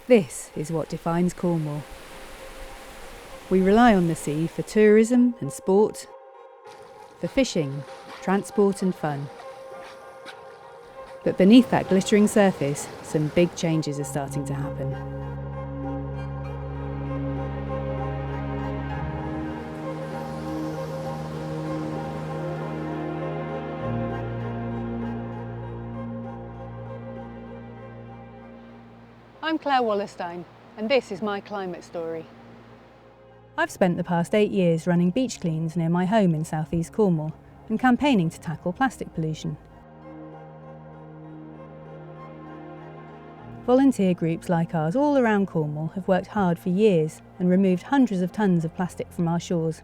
This is what defines Cornwall. We rely on the sea for tourism and sport, for fishing, transport and fun. But beneath that glittering surface, some big changes are starting to happen. I'm Claire Wallerstein, and this is my climate story. I've spent the past 8 years running beach cleans near my home in southeast Cornwall and campaigning to tackle plastic pollution. Volunteer groups like ours all around Cornwall have worked hard for years and removed hundreds of tonnes of plastic from our shores.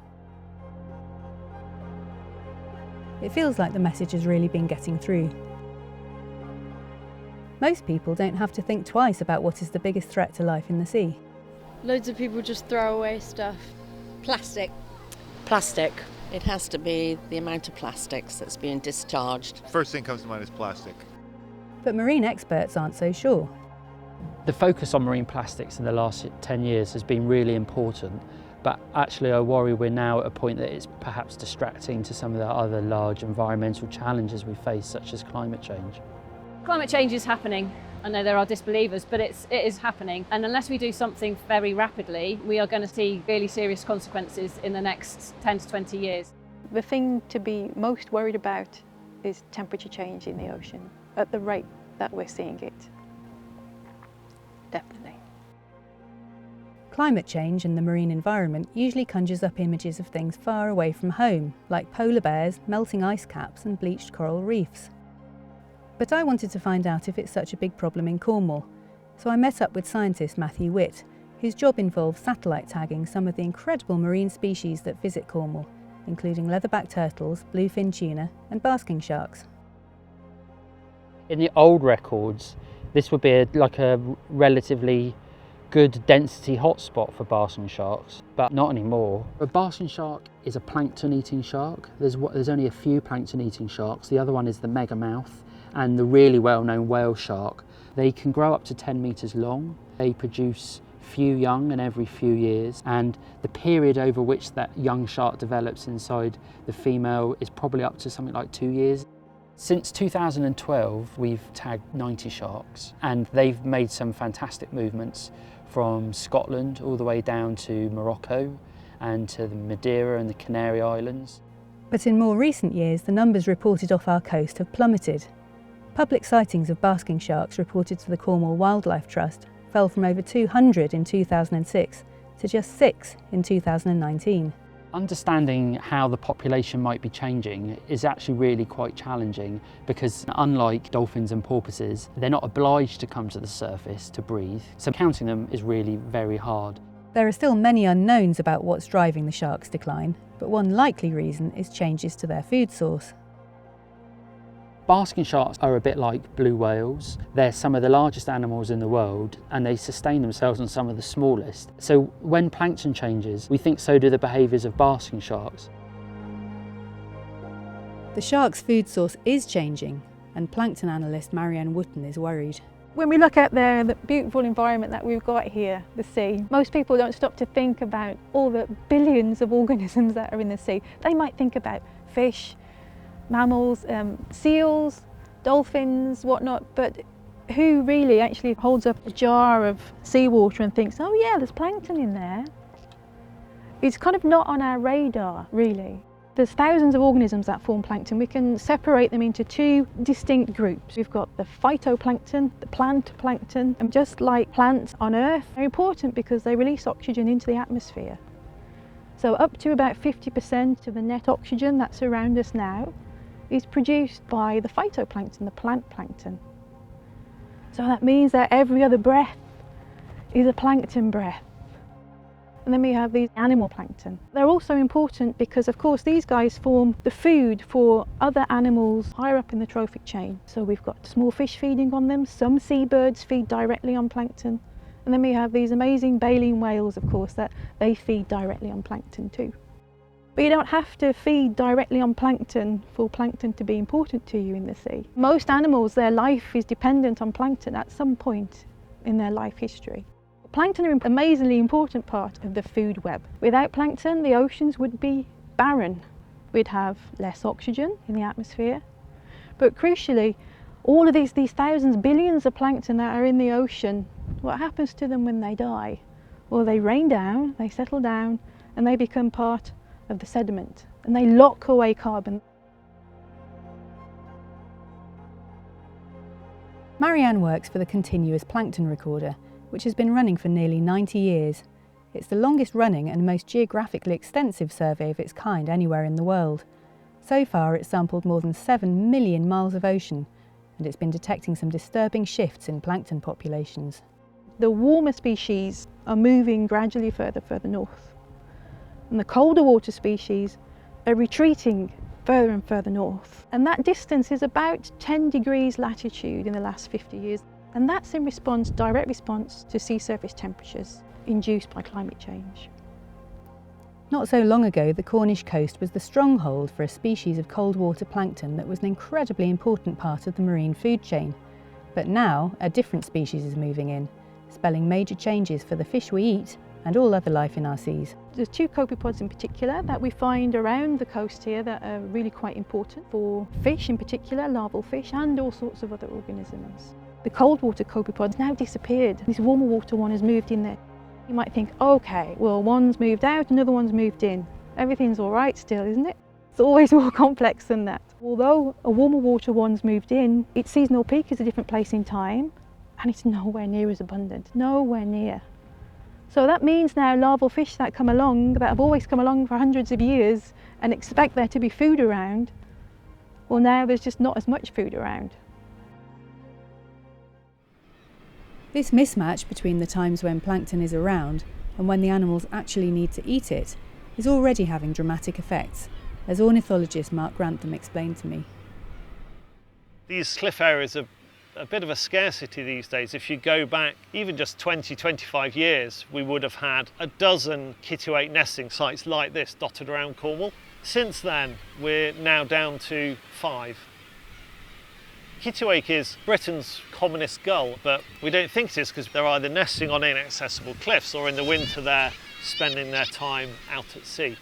It feels like the message has really been getting through. Most people don't have to think twice about what is the biggest threat to life in the sea. Loads of people just throw away stuff. Plastic. Plastic. It has to be the amount of plastics that's being discharged. First thing comes to mind is plastic. But marine experts aren't so sure. The focus on marine plastics in the last 10 years has been really important, but actually I worry we're now at a point that it's perhaps distracting to some of the other large environmental challenges we face, such as climate change. Climate change is happening. I know there are disbelievers, but it is happening. And unless we do something very rapidly, we are going to see really serious consequences in the next 10 to 20 years. The thing to be most worried about is temperature change in the ocean at the rate that we're seeing it. Definitely. Climate change and the marine environment usually conjures up images of things far away from home, like polar bears, melting ice caps and bleached coral reefs. But I wanted to find out if it's such a big problem in Cornwall, so I met up with scientist Matthew Witt, whose job involves satellite tagging some of the incredible marine species that visit Cornwall, including leatherback turtles, bluefin tuna and basking sharks. In the old records, this would be like a relatively good density hotspot for basking sharks, but not anymore. A basking shark is a plankton-eating shark. There's only a few plankton-eating sharks. The other one is the megamouth and the really well-known whale shark. They can grow up to 10 metres long. They produce few young in every few years, and the period over which that young shark develops inside the female is probably up to something like 2 years. Since 2012, we've tagged 90 sharks, and they've made some fantastic movements from Scotland all the way down to Morocco and to the Madeira and the Canary Islands. But in more recent years, the numbers reported off our coast have plummeted. Public sightings of basking sharks reported to the Cornwall Wildlife Trust fell from over 200 in 2006 to just 6 in 2019. Understanding how the population might be changing is actually really quite challenging, because unlike dolphins and porpoises, they're not obliged to come to the surface to breathe, so counting them is really very hard. There are still many unknowns about what's driving the sharks' decline, but one likely reason is changes to their food source. Basking sharks are a bit like blue whales. They're some of the largest animals in the world, and they sustain themselves on some of the smallest. So when plankton changes, we think so do the behaviours of basking sharks. The sharks' food source is changing, and plankton analyst Marianne Wootton is worried. When we look at the beautiful environment that we've got here, the sea, most people don't stop to think about all the billions of organisms that are in the sea. They might think about fish, mammals, seals, dolphins, whatnot, but who really actually holds up a jar of seawater and thinks, oh yeah, there's plankton in there? It's kind of not on our radar, really. There's thousands of organisms that form plankton. We can separate them into two distinct groups. We've got the phytoplankton, the plant plankton, and just like plants on Earth, they're important because they release oxygen into the atmosphere. So up to about 50% of the net oxygen that's around us now is produced by the phytoplankton, the plant plankton. So that means that every other breath is a plankton breath. And then we have these animal plankton. They're also important because, of course, these guys form the food for other animals higher up in the trophic chain. So we've got small fish feeding on them, some seabirds feed directly on plankton, and then we have these amazing baleen whales, of course, that they feed directly on plankton too. But you don't have to feed directly on plankton for plankton to be important to you in the sea. Most animals, their life is dependent on plankton at some point in their life history. Plankton are an amazingly important part of the food web. Without plankton, the oceans would be barren. We'd have less oxygen in the atmosphere. But crucially, all of these thousands, billions of plankton that are in the ocean, what happens to them when they die? Well, they rain down, they settle down, and they become part of the sediment, and they lock away carbon. Marianne works for the Continuous Plankton Recorder, which has been running for nearly 90 years. It's the longest running and most geographically extensive survey of its kind anywhere in the world. So far it's sampled more than 7 million miles of ocean, and it's been detecting some disturbing shifts in plankton populations. The warmer species are moving gradually further north, and the colder water species are retreating further and further north. And that distance is about 10 degrees latitude in the last 50 years. And that's in response, direct response to sea surface temperatures induced by climate change. Not so long ago, the Cornish coast was the stronghold for a species of cold water plankton that was an incredibly important part of the marine food chain. But now, a different species is moving in, spelling major changes for the fish we eat and all other life in our seas. There's two copepods in particular that we find around the coast here that are really quite important for fish in particular, larval fish, and all sorts of other organisms. The cold water copepod's now disappeared. This warmer water one has moved in there. You might think, okay, well, one's moved out, another one's moved in. Everything's all right still, isn't it? It's always more complex than that. Although a warmer water one's moved in, its seasonal peak is a different place in time, and it's nowhere near as abundant, nowhere near. So that means now larval fish that come along, that have always come along for hundreds of years and expect there to be food around, well, now there's just not as much food around. This mismatch between the times when plankton is around and when the animals actually need to eat it is already having dramatic effects, as ornithologist Mark Grantham explained to me. These cliff areas are a bit of a scarcity these days. If you go back even just 20-25 years, we would have had a dozen kittiwake nesting sites like this dotted around Cornwall. Since then, we're now down to 5. Kittiwake is Britain's commonest gull, but we don't think it is because they're either nesting on inaccessible cliffs or in the winter they're spending their time out at sea.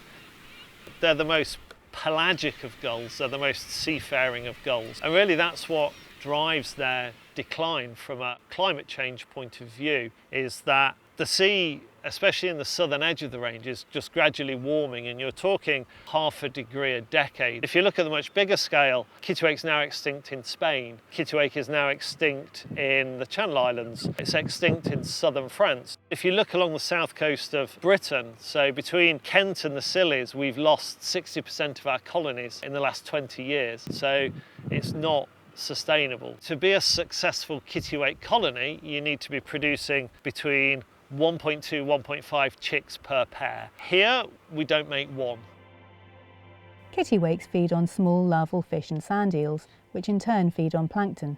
They're the most pelagic of gulls, they're the most seafaring of gulls, and really that's what drives their decline from a climate change point of view, is that the sea, especially in the southern edge of the range, is just gradually warming, and you're talking 0.5 degree a decade. If you look at the much bigger scale, Kittiwake's now extinct in Spain. Kittiwake is now extinct in the Channel Islands. It's extinct in southern France. If you look along the south coast of Britain, so between Kent and the Scillies, we've lost 60% of our colonies in the last 20 years. So it's not sustainable. To be a successful kittiwake colony, you need to be producing between 1.2, 1.5 chicks per pair. Here, we don't make one. Kittiwakes feed on small larval fish and sand eels, which in turn feed on plankton.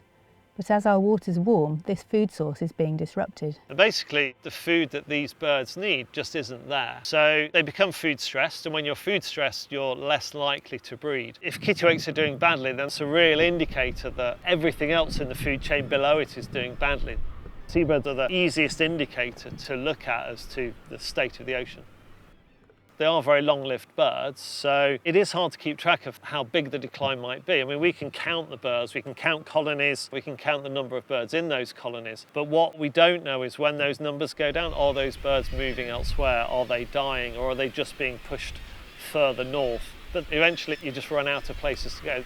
But as our waters warm, this food source is being disrupted. And basically, the food that these birds need just isn't there. So they become food stressed, and when you're food stressed, you're less likely to breed. If kittiwakes are doing badly, then it's a real indicator that everything else in the food chain below it is doing badly. Seabirds are the easiest indicator to look at as to the state of the ocean. They are very long-lived birds, so it is hard to keep track of how big the decline might be. I mean, we can count the birds, we can count colonies, we can count the number of birds in those colonies, but what we don't know is when those numbers go down, are those birds moving elsewhere? Are they dying, or are they just being pushed further north? But eventually you just run out of places to go.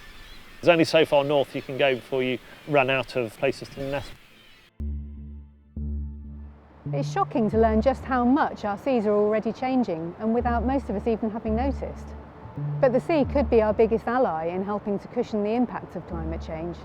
There's only so far north you can go before you run out of places to nest. It's shocking to learn just how much our seas are already changing, and without most of us even having noticed. But the sea could be our biggest ally in helping to cushion the impact of climate change.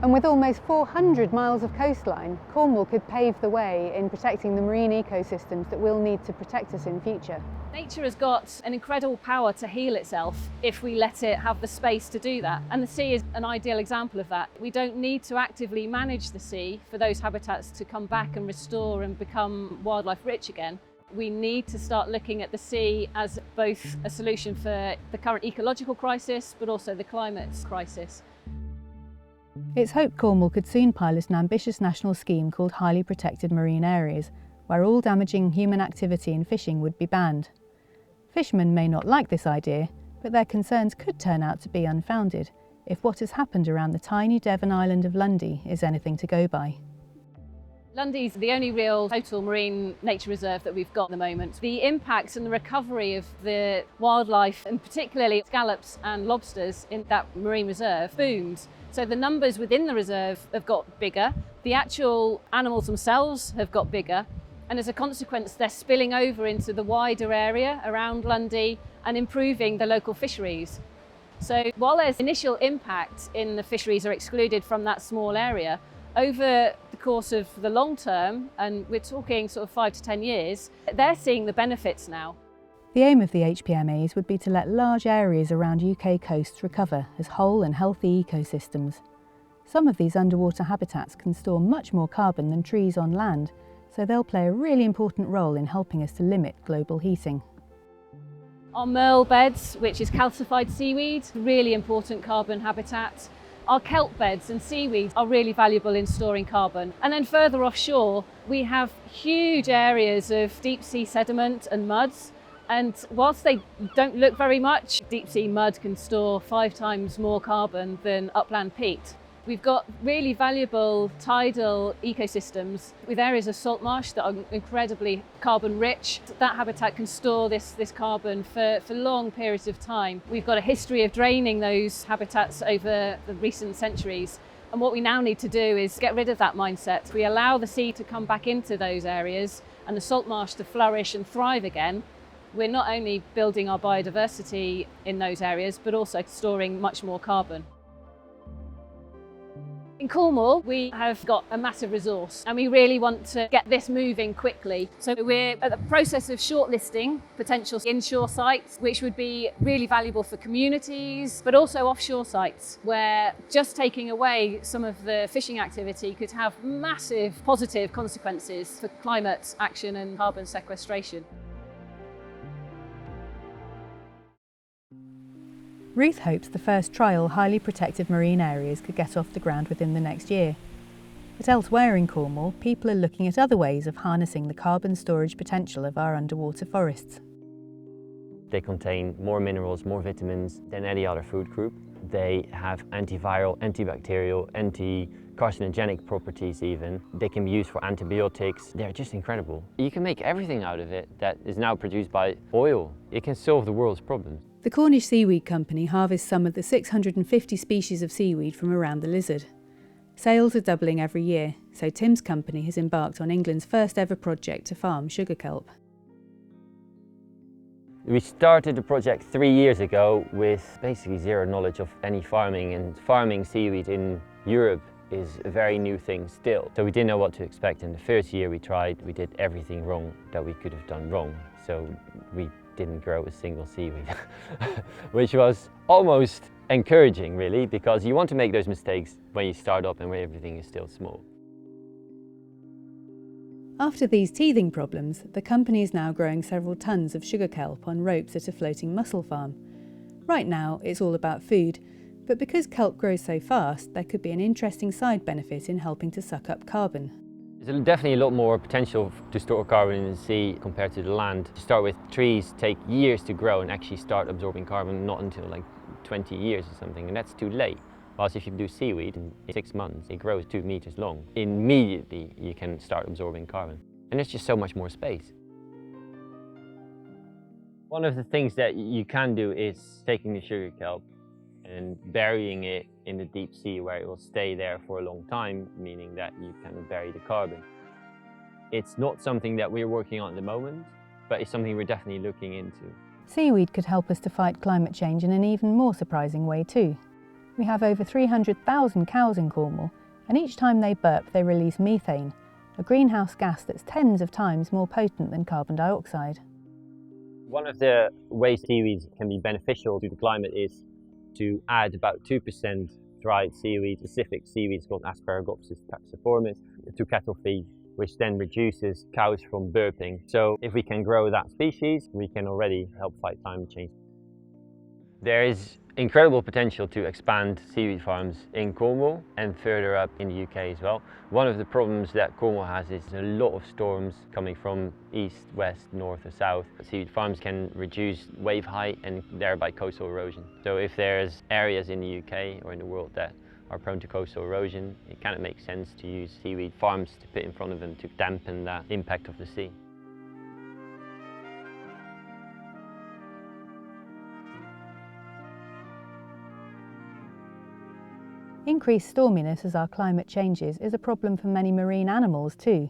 And with almost 400 miles of coastline, Cornwall could pave the way in protecting the marine ecosystems that we'll need to protect us in future. Nature has got an incredible power to heal itself if we let it have the space to do that. And the sea is an ideal example of that. We don't need to actively manage the sea for those habitats to come back and restore and become wildlife rich again. We need to start looking at the sea as both a solution for the current ecological crisis, but also the climate crisis. It's hoped Cornwall could soon pilot an ambitious national scheme called Highly Protected Marine Areas, where all damaging human activity in fishing would be banned. Fishermen may not like this idea, but their concerns could turn out to be unfounded if what has happened around the tiny Devon island of Lundy is anything to go by. Lundy's the only real total marine nature reserve that we've got at the moment. The impact and the recovery of the wildlife, and particularly scallops and lobsters in that marine reserve, boomed. So the numbers within the reserve have got bigger, the actual animals themselves have got bigger, and as a consequence they're spilling over into the wider area around Lundy and improving the local fisheries. So while there's initial impact in the fisheries are excluded from that small area, over the course of the long term, and we're talking sort of 5 to 10 years, they're seeing the benefits now. The aim of the HPMAs would be to let large areas around UK coasts recover as whole and healthy ecosystems. Some of these underwater habitats can store much more carbon than trees on land, so they'll play a really important role in helping us to limit global heating. Our merle beds, which is calcified seaweed, really important carbon habitat. Our kelp beds and seaweed are really valuable in storing carbon. And then further offshore, we have huge areas of deep sea sediment and muds. And whilst they don't look very much, deep sea mud can store 5 times more carbon than upland peat. We've got really valuable tidal ecosystems with areas of salt marsh that are incredibly carbon rich. That habitat can store this carbon for long periods of time. We've got a history of draining those habitats over the recent centuries. And what we now need to do is get rid of that mindset. We allow the sea to come back into those areas and the salt marsh to flourish and thrive again. We're not only building our biodiversity in those areas, but also storing much more carbon. In Cornwall, we have got a massive resource and we really want to get this moving quickly. So we're at the process of shortlisting potential inshore sites, which would be really valuable for communities, but also offshore sites where just taking away some of the fishing activity could have massive positive consequences for climate action and carbon sequestration. Ruth hopes the first trial highly protected marine areas could get off the ground within the next year. But elsewhere in Cornwall, people are looking at other ways of harnessing the carbon storage potential of our underwater forests. They contain more minerals, more vitamins than any other food group. They have antiviral, antibacterial, anti-carcinogenic properties even. They can be used for antibiotics. They're just incredible. You can make everything out of it that is now produced by oil. It can solve the world's problems. The Cornish Seaweed Company harvests some of the 650 species of seaweed from around the Lizard. Sales are doubling every year, so Tim's company has embarked on England's first ever project to farm sugar kelp. We started the project 3 years ago with basically zero knowledge of any farming, and farming seaweed in Europe is a very new thing still. So we didn't know what to expect. In the first year we tried, we did everything wrong that we could have done wrong. So we didn't grow a single seaweed, which was almost encouraging really, because you want to make those mistakes when you start up and when everything is still small. After these teething problems, the company is now growing several tons of sugar kelp on ropes at a floating mussel farm. Right now it's all about food, but because kelp grows so fast, there could be an interesting side benefit in helping to suck up carbon. There's definitely a lot more potential to store carbon in the sea compared to the land. To start with, trees take years to grow and actually start absorbing carbon, not until like 20 years or something, and that's too late. Whilst if you do seaweed, in 6 months it grows 2 meters long. Immediately you can start absorbing carbon. And there's just so much more space. One of the things that you can do is taking the sugar kelp and burying it in the deep sea where it will stay there for a long time, meaning that you can bury the carbon. It's not something that we're working on at the moment, but it's something we're definitely looking into. Seaweed could help us to fight climate change in an even more surprising way too. We have over 300,000 cows in Cornwall, and each time they burp they release methane, a greenhouse gas that's tens of times more potent than carbon dioxide. One of the ways seaweeds can be beneficial to the climate is to add about 2% dried seaweed, specific seaweeds called Asparagopsis taxiformis, to cattle feed, which then reduces cows from burping. So if we can grow that species, we can already help fight climate change. There is incredible potential to expand seaweed farms in Cornwall and further up in the UK as well. One of the problems that Cornwall has is a lot of storms coming from east, west, north or south. Seaweed farms can reduce wave height and thereby coastal erosion. So if there's areas in the UK or in the world that are prone to coastal erosion, it kind of makes sense to use seaweed farms to put in front of them to dampen that impact of the sea. Increased storminess as our climate changes is a problem for many marine animals too.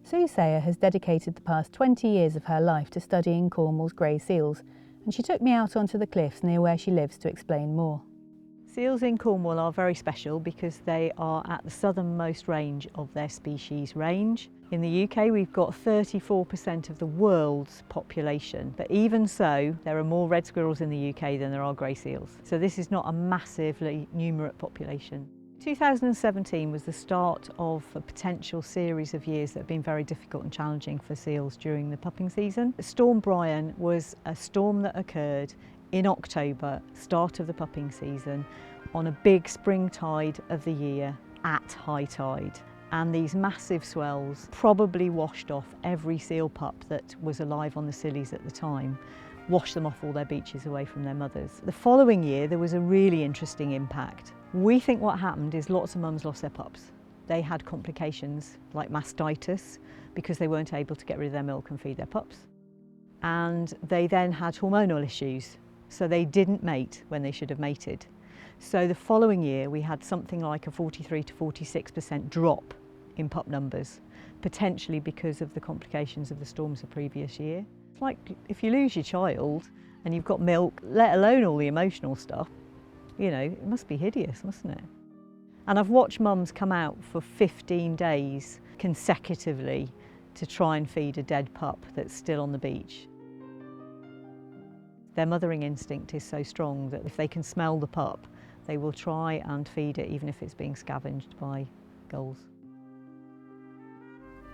Sue Sayer has dedicated the past 20 years of her life to studying Cornwall's grey seals, and she took me out onto the cliffs near where she lives to explain more. Seals in Cornwall are very special because they are at the southernmost range of their species range. In the UK we've got 34% of the world's population, but even so there are more red squirrels in the UK than there are grey seals. So this is not a massively numerate population. 2017 was the start of a potential series of years that have been very difficult and challenging for seals during the pupping season. Storm Brian was a storm that occurred in October, start of the pupping season, on a big spring tide of the year at high tide. And these massive swells probably washed off every seal pup that was alive on the Scillies at the time, washed them off all their beaches away from their mothers. The following year there was a really interesting impact. We think what happened is lots of mums lost their pups. They had complications like mastitis because they weren't able to get rid of their milk and feed their pups. And they then had hormonal issues, so they didn't mate when they should have mated. So the following year we had something like a 43 to 46% drop in pup numbers, potentially because of the complications of the storms the previous year. It's like if you lose your child and you've got milk, let alone all the emotional stuff, you know, it must be hideous, mustn't it? And I've watched mums come out for 15 days consecutively to try and feed a dead pup that's still on the beach. Their mothering instinct is so strong that if they can smell the pup, they will try and feed it even if it's being scavenged by gulls.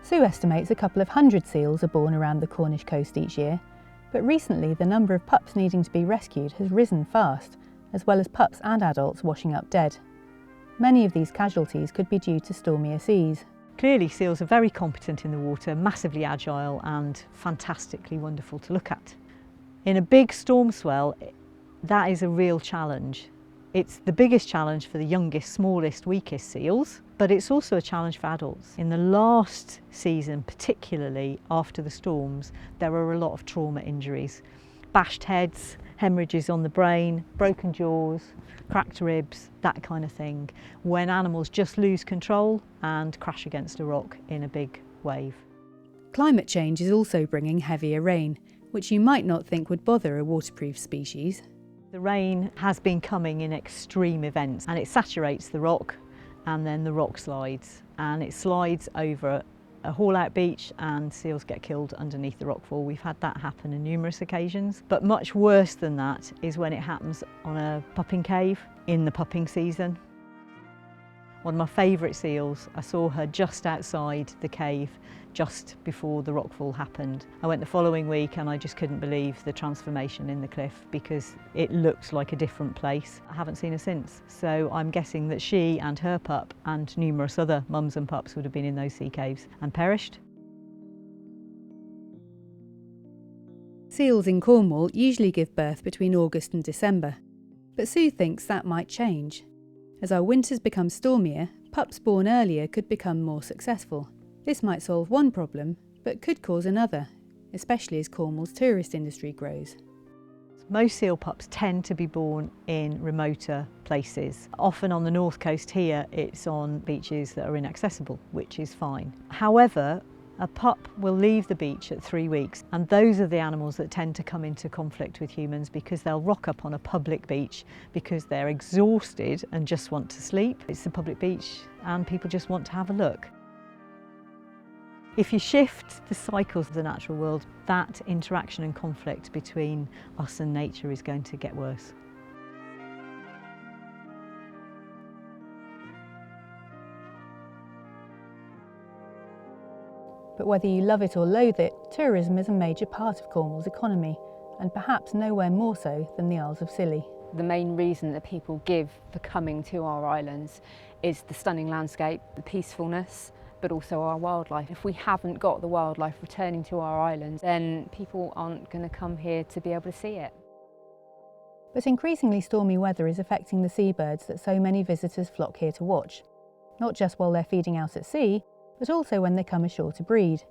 Sue estimates a couple of hundred seals are born around the Cornish coast each year, but recently the number of pups needing to be rescued has risen fast, as well as pups and adults washing up dead. Many of these casualties could be due to stormier seas. Clearly seals are very competent in the water, massively agile and fantastically wonderful to look at. In a big storm swell, that is a real challenge. It's the biggest challenge for the youngest, smallest, weakest seals, but it's also a challenge for adults. In the last season, particularly after the storms, there were a lot of trauma injuries. Bashed heads, hemorrhages on the brain, broken jaws, cracked ribs, that kind of thing, when animals just lose control and crash against a rock in a big wave. Climate change is also bringing heavier rain, which you might not think would bother a waterproof species. The rain has been coming in extreme events and it saturates the rock and then the rock slides and it slides over a haul-out beach and seals get killed underneath the rockfall. We've had that happen on numerous occasions, but much worse than that is when it happens on a pupping cave in the pupping season. One of my favourite seals, I saw her just outside the cave just before the rockfall happened. I went the following week and I just couldn't believe the transformation in the cliff because it looked like a different place. I haven't seen her since, so I'm guessing that she and her pup and numerous other mums and pups would have been in those sea caves and perished. Seals in Cornwall usually give birth between August and December, but Sue thinks that might change. As our winters become stormier, pups born earlier could become more successful. This might solve one problem, but could cause another, especially as Cornwall's tourist industry grows. Most seal pups tend to be born in remoter places. Often on the north coast here, it's on beaches that are inaccessible, which is fine. However, a pup will leave the beach at 3 weeks, and those are the animals that tend to come into conflict with humans because they'll rock up on a public beach because they're exhausted and just want to sleep. It's a public beach and people just want to have a look. If you shift the cycles of the natural world, that interaction and conflict between us and nature is going to get worse. But whether you love it or loathe it, tourism is a major part of Cornwall's economy, and perhaps nowhere more so than the Isles of Scilly. The main reason that people give for coming to our islands is the stunning landscape, the peacefulness, but also our wildlife. If we haven't got the wildlife returning to our islands, then people aren't going to come here to be able to see it. But increasingly stormy weather is affecting the seabirds that so many visitors flock here to watch, not just while they're feeding out at sea, but also when they come ashore to breed.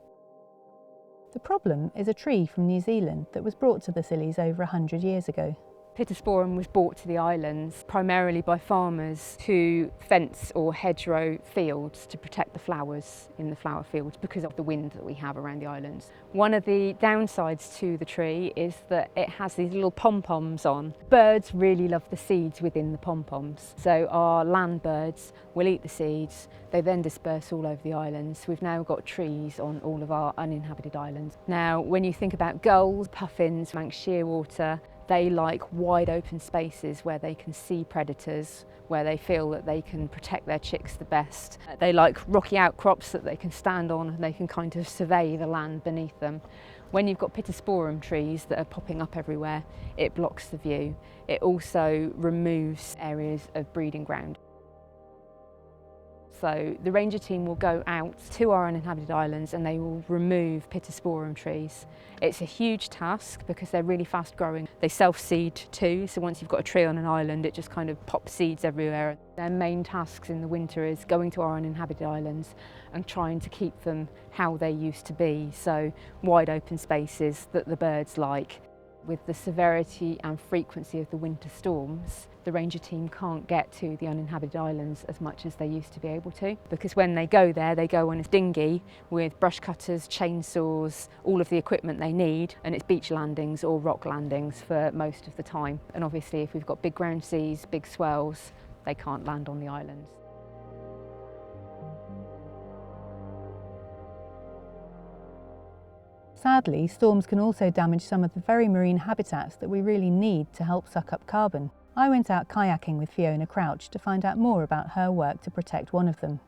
The problem is a tree from New Zealand that was brought to the Scillies over 100 years ago. Pittosporum was brought to the islands primarily by farmers to fence or hedgerow fields to protect the flowers in the flower fields because of the wind that we have around the islands. One of the downsides to the tree is that it has these little pom-poms on. Birds really love the seeds within the pom-poms, so our land birds will eat the seeds. They then disperse all over the islands. We've now got trees on all of our uninhabited islands. Now, when you think about gulls, puffins, Manx shearwater, they like wide open spaces where they can see predators, where they feel that they can protect their chicks the best. They like rocky outcrops that they can stand on and they can kind of survey the land beneath them. When you've got Pittosporum trees that are popping up everywhere, it blocks the view. It also removes areas of breeding ground. So the ranger team will go out to our uninhabited islands and they will remove Pittosporum trees. It's a huge task because they're really fast growing. They self-seed too, so once you've got a tree on an island it just kind of pops seeds everywhere. Their main tasks in the winter is going to our uninhabited islands and trying to keep them how they used to be, so wide open spaces that the birds like. With the severity and frequency of the winter storms, the ranger team can't get to the uninhabited islands as much as they used to be able to, because when they go there, they go on a dinghy with brush cutters, chainsaws, all of the equipment they need, and it's beach landings or rock landings for most of the time. And obviously if we've got big ground seas, big swells, they can't land on the islands. Sadly, storms can also damage some of the very marine habitats that we really need to help suck up carbon. I went out kayaking with Fiona Crouch to find out more about her work to protect one of them.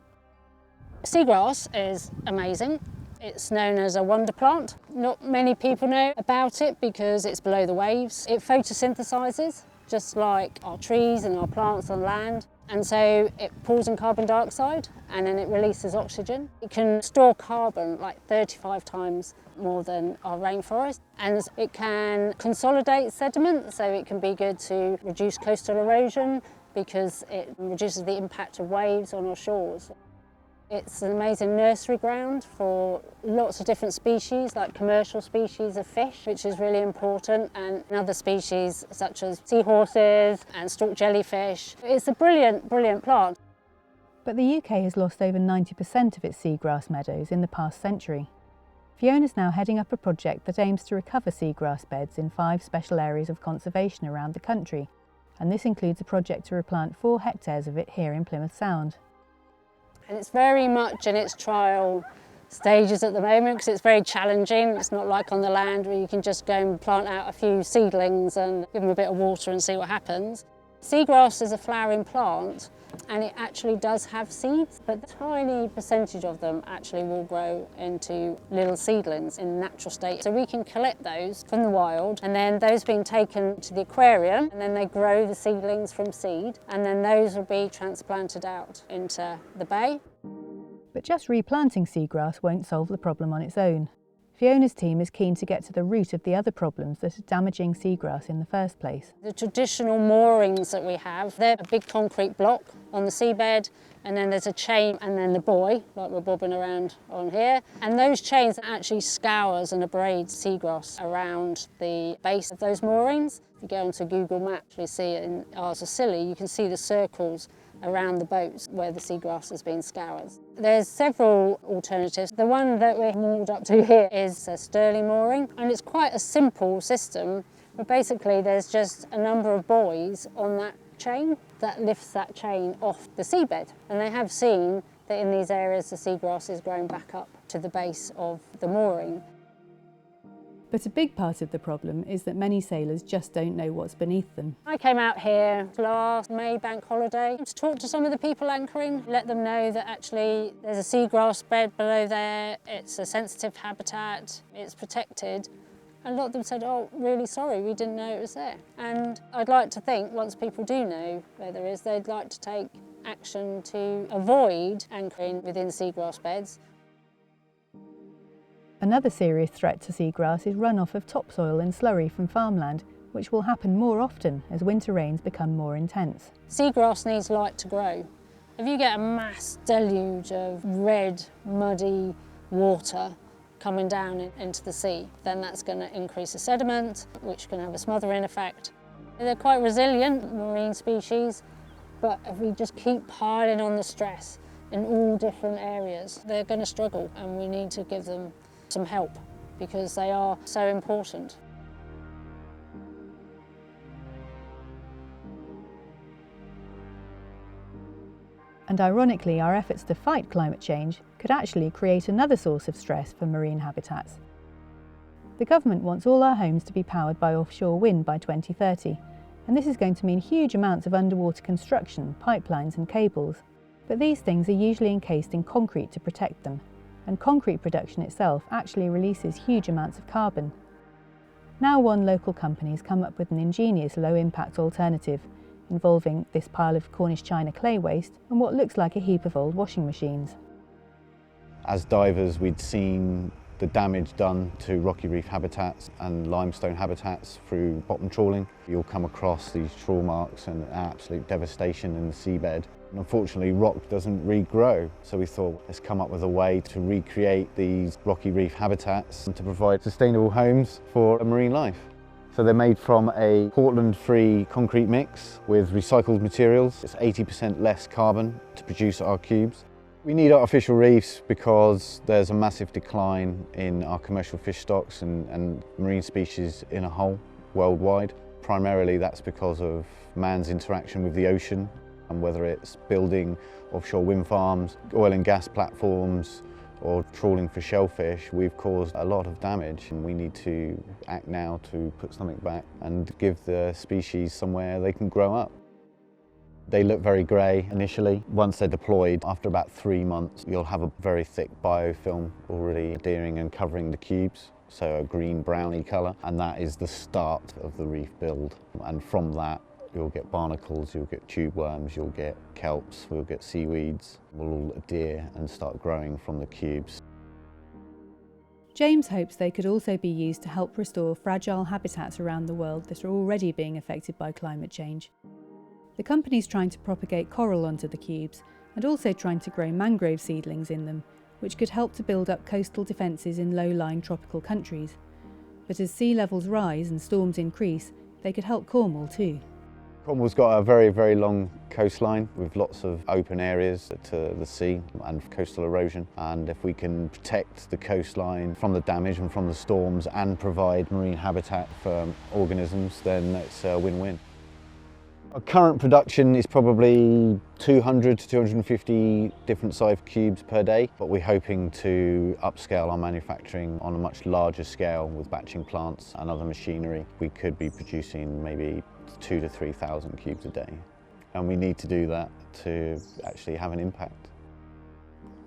Seagrass is amazing. It's known as a wonder plant. Not many people know about it because it's below the waves. It photosynthesises, just like our trees and our plants on land. And so it pulls in carbon dioxide and then it releases oxygen. It can store carbon like 35 times more than our rainforest. And it can consolidate sediment, so it can be good to reduce coastal erosion because it reduces the impact of waves on our shores. It's an amazing nursery ground for lots of different species, like commercial species of fish, which is really important, and other species such as seahorses and stalk jellyfish. It's a brilliant, brilliant plant. But the UK has lost over 90% of its seagrass meadows in the past century. Fiona's now heading up a project that aims to recover seagrass beds in 5 special areas of conservation around the country, and this includes a project to replant 4 hectares of it here in Plymouth Sound. And it's very much in its trial stages at the moment because it's very challenging. It's not like on the land where you can just go and plant out a few seedlings and give them a bit of water and see what happens. Seagrass is a flowering plant and it actually does have seeds, but a tiny percentage of them actually will grow into little seedlings in natural state. So we can collect those from the wild and then those being taken to the aquarium and then they grow the seedlings from seed and then those will be transplanted out into the bay. But just replanting seagrass won't solve the problem on its own. Fiona's team is keen to get to the root of the other problems that are damaging seagrass in the first place. The traditional moorings that we have, they're a big concrete block on the seabed, and then there's a chain and then the buoy, like we're bobbing around on here. And those chains actually scours and abrade seagrass around the base of those moorings. If you go onto Google Maps, you see it in Isles of Scilly, you can see the circles around the boats where the seagrass has been scoured. There's several alternatives. The one that we're moored up to here is a Stirling mooring, and it's quite a simple system, but basically there's just a number of buoys on that chain that lifts that chain off the seabed. And they have seen that in these areas the seagrass is growing back up to the base of the mooring. But a big part of the problem is that many sailors just don't know what's beneath them. I came out here last May bank holiday to talk to some of the people anchoring, let them know that actually there's a seagrass bed below there, it's a sensitive habitat, it's protected, A lot of them said, oh, really sorry, we didn't know it was there. And I'd like to think, once people do know where there is, they'd like to take action to avoid anchoring within seagrass beds. Another serious threat to seagrass is runoff of topsoil and slurry from farmland, which will happen more often as winter rains become more intense. Seagrass needs light to grow. If you get a mass deluge of red, muddy water coming down into the sea, then that's going to increase the sediment, which can have a smothering effect. They're quite resilient marine species, but if we just keep piling on the stress in all different areas, they're going to struggle, and we need to give them some help because they are so important. And ironically, our efforts to fight climate change could actually create another source of stress for marine habitats. The government wants all our homes to be powered by offshore wind by 2030, and this is going to mean huge amounts of underwater construction, pipelines and cables. But these things are usually encased in concrete to protect them, and concrete production itself actually releases huge amounts of carbon. Now one local company has come up with an ingenious low-impact alternative involving this pile of Cornish china clay waste and what looks like a heap of old washing machines. As divers, we'd seen the damage done to rocky reef habitats and limestone habitats through bottom trawling. You'll come across these trawl marks and absolute devastation in the seabed. And unfortunately, rock doesn't regrow, so we thought, let's come up with a way to recreate these rocky reef habitats and to provide sustainable homes for marine life. So they're made from a Portland-free concrete mix with recycled materials. It's 80% less carbon to produce our cubes. We need artificial reefs because there's a massive decline in our commercial fish stocks and marine species in a whole, worldwide. Primarily that's because of man's interaction with the ocean, and whether it's building offshore wind farms, oil and gas platforms, or trawling for shellfish, we've caused a lot of damage, and we need to act now to put something back and give the species somewhere they can grow up. They look very grey initially. Once they're deployed, after about 3 months, you'll have a very thick biofilm already adhering and covering the cubes, so a green browny colour, and that is the start of the reef build. And from that, you'll get barnacles, you'll get tube worms, you'll get kelps, we'll get seaweeds. Will all adhere and start growing from the cubes. James hopes they could also be used to help restore fragile habitats around the world that are already being affected by climate change. The company's trying to propagate coral onto the cubes and also trying to grow mangrove seedlings in them, which could help to build up coastal defences in low-lying tropical countries. But as sea levels rise and storms increase, they could help Cornwall too. Cornwall's got a very, very long coastline with lots of open areas to the sea and coastal erosion. And if we can protect the coastline from the damage and from the storms and provide marine habitat for organisms, then it's a win-win. Our current production is probably 200 to 250 different size cubes per day, but we're hoping to upscale our manufacturing on a much larger scale with batching plants and other machinery. We could be producing maybe 2,000 to 3,000 cubes a day, and we need to do that to actually have an impact.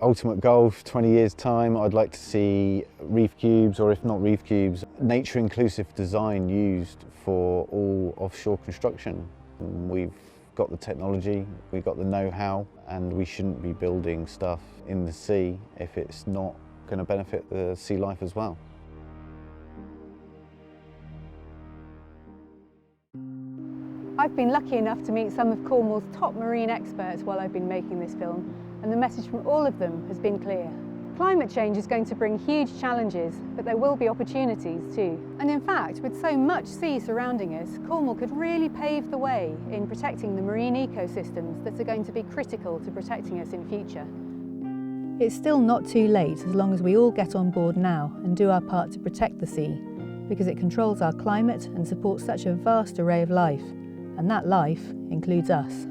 Ultimate goal for 20 years' time, I'd like to see reef cubes, or if not reef cubes, nature inclusive design used for all offshore construction. We've got the technology, we've got the know-how, and we shouldn't be building stuff in the sea if it's not going to benefit the sea life as well. I've been lucky enough to meet some of Cornwall's top marine experts while I've been making this film, and the message from all of them has been clear. Climate change is going to bring huge challenges, but there will be opportunities too. And in fact, with so much sea surrounding us, Cornwall could really pave the way in protecting the marine ecosystems that are going to be critical to protecting us in future. It's still not too late as long as we all get on board now and do our part to protect the sea, because it controls our climate and supports such a vast array of life, and that life includes us.